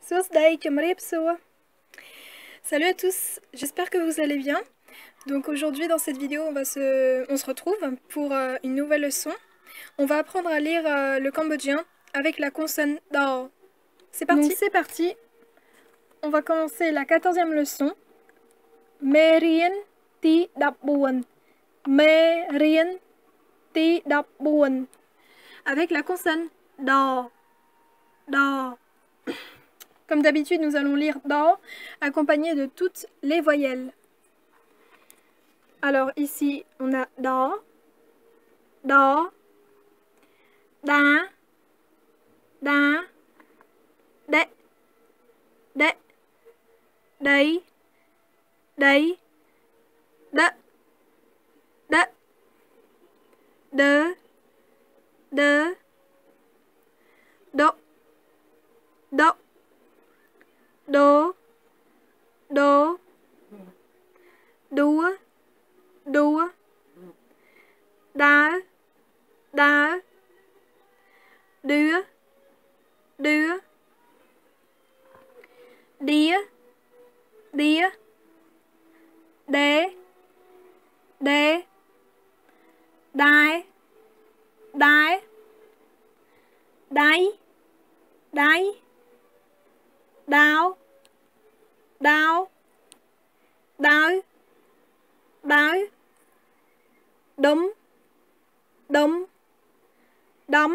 Sosday, Kamripso. Salut à tous, j'espère que vous allez bien. Donc aujourd'hui dans cette vidéo on se retrouve pour une nouvelle leçon. On va apprendre à lire le cambodgien avec la consonne DAO. C'est parti. Donc c'est parti. On va commencer la 14e leçon. Merien ti dapbuon. Merien ti dapbuon. Avec la consonne DAO. DAO. Comme d'habitude, nous allons lire DAO accompagné de toutes les voyelles. Alors ici, on a DAO, DAO, DA, DA, DE, DE, DEI, DEI, DE, DE, DE, DE, DO, DO, DO, DO, DUA, DUA, DA, DA, DUA, DUA, DIA, DIA, DE, DE, DAI, DAI, DAI, DAI, DAO, DAO, DAO, DAO, DUM, DUM, DUM,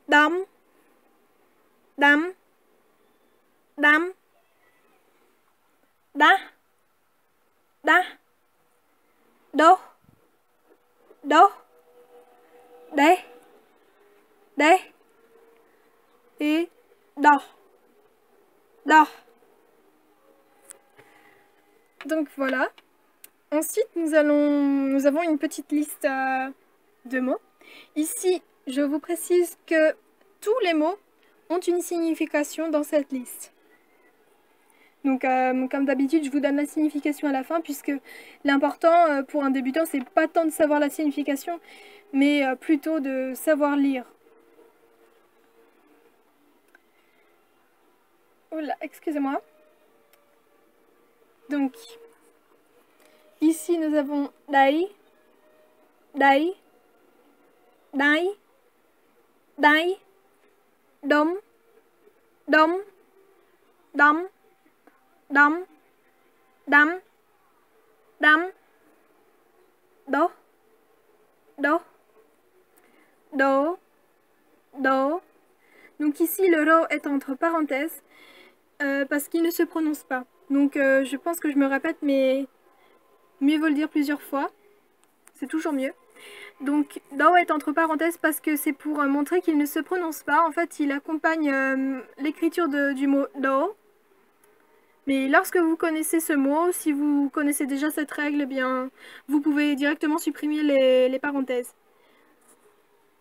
DUM, DUM, DUM, DA, DA, DO, DO, DE, DE et DO, DO. Donc voilà. Ensuite, nous avons une petite liste de mots. Ici, je vous précise que tous les mots ont une signification dans cette liste. Donc, comme d'habitude, je vous donne la signification à la fin, puisque l'important pour un débutant, c'est pas tant de savoir la signification, mais plutôt de savoir lire. Oula, excusez-moi. Donc, ici nous avons Dai, Dai, Dai, Dai, Dom, Dom, Dom, Dom, Dam, Dam, Do, Do, Do, Do. Donc ici le Ro est entre parenthèses parce qu'il ne se prononce pas. Donc je pense que je me répète, mais mieux vaut le dire plusieurs fois. C'est toujours mieux. Donc Do est entre parenthèses parce que c'est pour montrer qu'il ne se prononce pas. En fait, il accompagne l'écriture du mot Do. Mais lorsque vous connaissez ce mot, si vous connaissez déjà cette règle, eh bien, vous pouvez directement supprimer les parenthèses.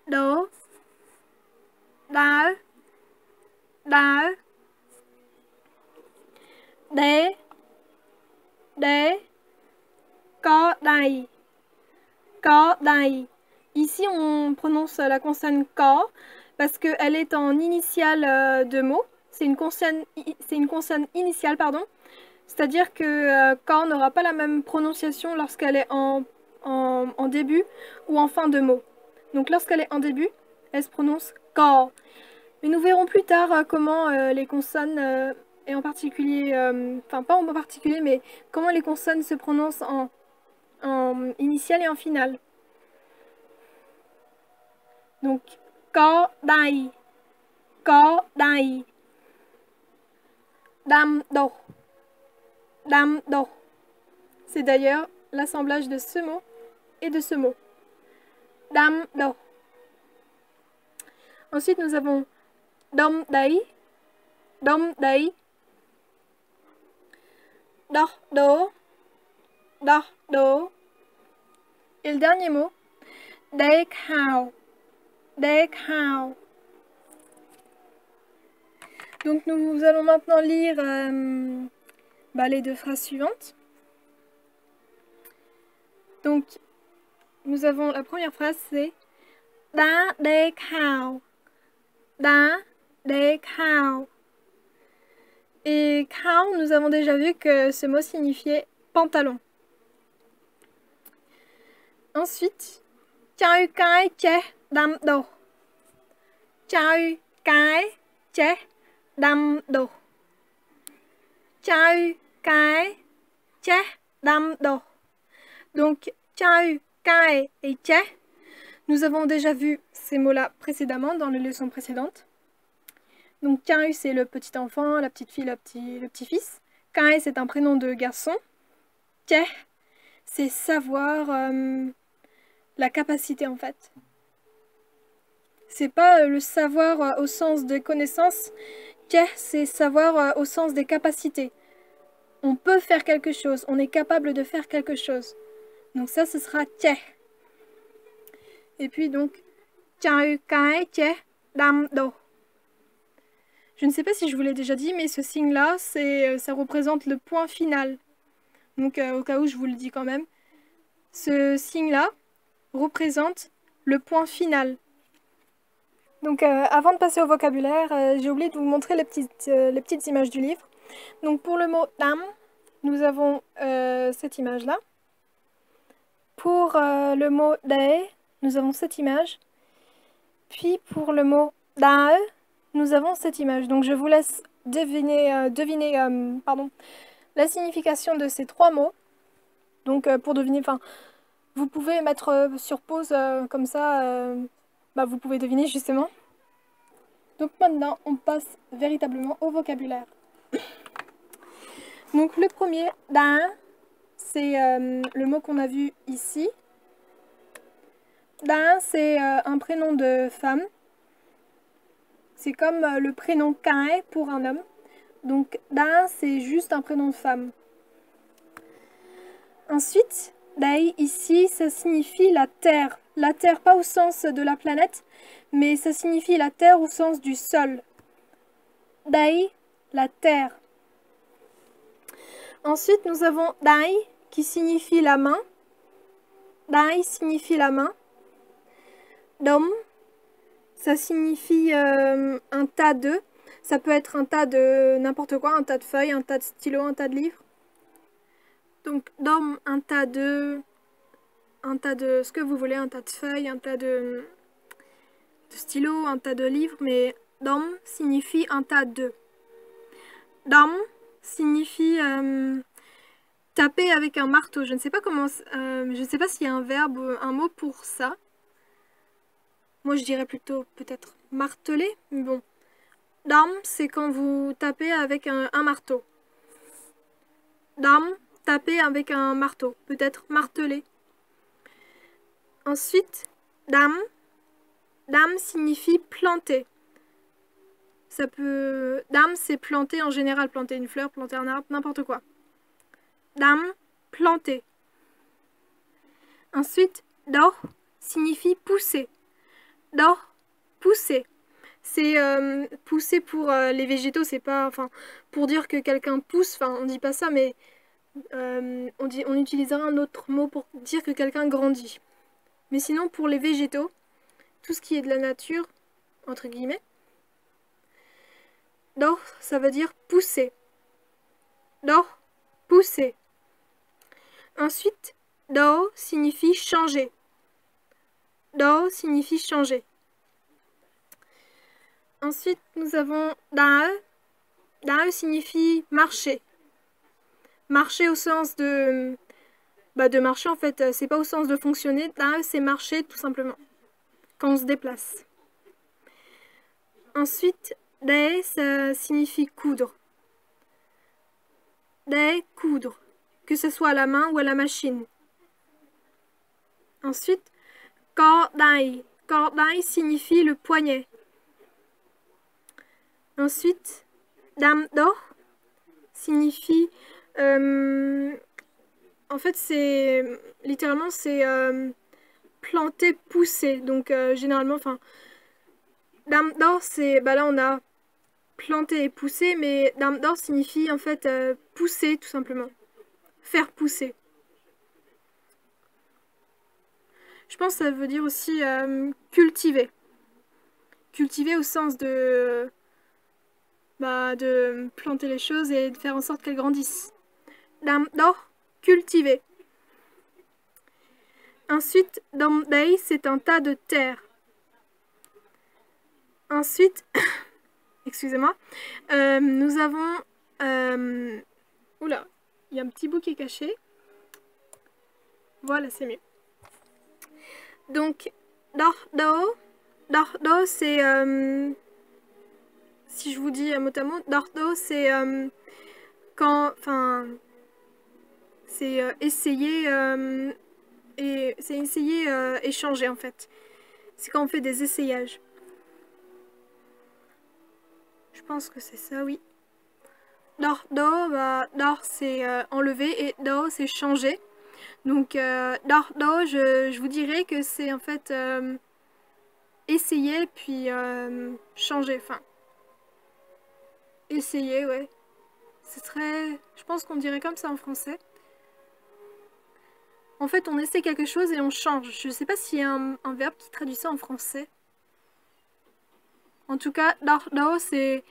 Do, Da, Da, De, De, Có Đài, Có Đài. Ici, on prononce la consonne Ko parce qu'elle est en initiale de mot. C'est une consonne initiale, pardon. C'est-à-dire que Ko n'aura pas la même prononciation lorsqu'elle est en début ou en fin de mot. Donc lorsqu'elle est en début, elle se prononce Ko. Mais nous verrons plus tard comment les consonnes, et en particulier, enfin pas en particulier, mais comment les consonnes se prononcent en initiale et en finale. Donc, Có Đài, Có Đài, Đam Đô, Đam Đô. C'est d'ailleurs l'assemblage de ce mot et de ce mot. Đam Đô. Ensuite, nous avons Dom Đấy, Dom Đấy, Đo Đố, Đo Đố. Et le dernier mot, Đê Khào, Đê Khào. Donc nous allons maintenant lire les deux phrases suivantes. Donc nous avons la première phrase, c'est Đã Đê Khào, Đã Đê Khào. Et kao, nous avons déjà vu que ce mot signifiait pantalon. Ensuite, chơi cái che đam đồ. Chơi cái che đam đồ. Chơi cái che đam đồ. Donc, chơi cái et che, nous avons déjà vu ces mots-là précédemment dans les leçons précédentes. Donc, chơi c'est le petit enfant, la petite fille, le petit-fils. Kai c'est un prénom de garçon. Che c'est savoir, la capacité en fait. C'est pas le savoir au sens de connaissance. Che c'est savoir au sens des capacités. On peut faire quelque chose, on est capable de faire quelque chose. Donc ça, ce sera che. Et puis donc, chơi cái che đam đồ. Je ne sais pas si je vous l'ai déjà dit, mais ce signe-là, ça représente le point final. Donc au cas où, je vous le dis quand même. Ce signe-là représente le point final. Donc avant de passer au vocabulaire, j'ai oublié de vous montrer les petites images du livre. Donc pour le mot dam, nous avons cette image-là. Pour le mot dae, nous avons cette image. Puis pour le mot dae, nous avons cette image. Donc je vous laisse deviner la signification de ces trois mots. Donc pour deviner, vous pouvez mettre sur pause comme ça, vous pouvez deviner justement. Donc maintenant, on passe véritablement au vocabulaire. Donc le premier, da, c'est le mot qu'on a vu ici. Da, c'est un prénom de femme. C'est comme le prénom kae pour un homme. Donc da, c'est juste un prénom de femme. Ensuite, dai, ici, ça signifie la terre. La terre, pas au sens de la planète, mais ça signifie la terre au sens du sol. Dai, la terre. Ensuite, nous avons dai, qui signifie la main. Dai signifie la main. Dom, ça signifie un tas de. Ça peut être un tas de n'importe quoi, un tas de feuilles, un tas de stylos, un tas de livres. Donc, dom, un tas de ce que vous voulez, un tas de feuilles, un tas de stylos, un tas de livres, mais dom signifie un tas de. Dom signifie taper avec un marteau. Je ne sais pas comment, je ne sais pas s'il y a un verbe ou un mot pour ça. Moi, je dirais plutôt peut-être marteler, mais bon. Dom, c'est quand vous tapez avec un marteau. Dom, taper avec un marteau, peut-être marteler. Ensuite, dam. Dam signifie planter. Ça peut... Dam, c'est planter en général, planter une fleur, planter un arbre, n'importe quoi. Dam, planter. Ensuite, do signifie pousser. Do, pousser. C'est pousser pour les végétaux, c'est pas... pour dire que quelqu'un pousse, on dit pas ça, mais on utilisera un autre mot pour dire que quelqu'un grandit. Mais sinon, pour les végétaux, tout ce qui est de la nature, entre guillemets, do, ça veut dire pousser. Do, pousser. Ensuite, do signifie changer. Do signifie changer. Ensuite, nous avons dae. Dae signifie marcher. Marcher au sens de... de marcher en fait, c'est pas au sens de fonctionner. Dae, c'est marcher tout simplement. Quand on se déplace. Ensuite, dae, ça signifie coudre. Dae, coudre. Que ce soit à la main ou à la machine. Ensuite, ko dai. Ko dai signifie le poignet. Ensuite, dam do signifie... en fait, c'est... littéralement, c'est planter, pousser. Donc, généralement, dam do, c'est... là, on a planter et pousser, mais dam do signifie, en fait, pousser, tout simplement. Faire pousser. Je pense que ça veut dire aussi cultiver. Cultiver au sens de de planter les choses et de faire en sorte qu'elles grandissent. Dam do, cultiver. Ensuite, dam day, c'est un tas de terre. Ensuite, excusez-moi, nous avons... oula, il y a un petit bout qui est caché. Voilà, c'est mieux. Donc, dardo, c'est... si je vous dis mot à mot, dardo, c'est quand... Enfin... C'est essayer... et c'est essayer échanger, en fait. C'est quand on fait des essayages. Je pense que c'est ça, oui. Dar c'est enlever et do c'est changer. Donc do, je vous dirais que c'est en fait essayer puis changer. Enfin, essayer, ouais. C'est très... Je pense qu'on dirait comme ça en français. En fait, on essaie quelque chose et on change. Je sais pas s'il y a un verbe qui traduit ça en français. En tout cas, do c'est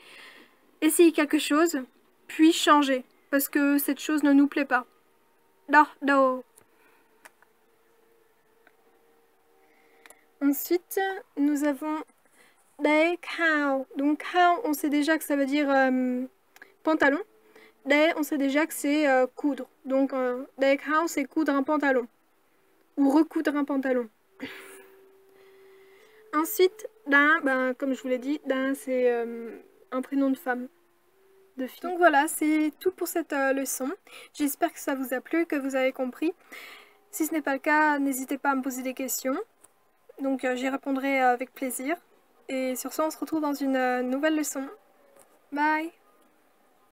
essayer quelque chose, puis changer, parce que cette chose ne nous plaît pas. Do. Ensuite, nous avons day cow. Donc cow, on sait déjà que ça veut dire pantalon. Day, on sait déjà que c'est coudre. Donc day cow, c'est coudre un pantalon. Ou recoudre un pantalon. Ensuite, dan, comme je vous l'ai dit, dan c'est un prénom de femme. De fille. Donc voilà, c'est tout pour cette leçon. J'espère que ça vous a plu, que vous avez compris. Si ce n'est pas le cas, n'hésitez pas à me poser des questions. Donc j'y répondrai avec plaisir. Et sur ce, on se retrouve dans une nouvelle leçon. Bye!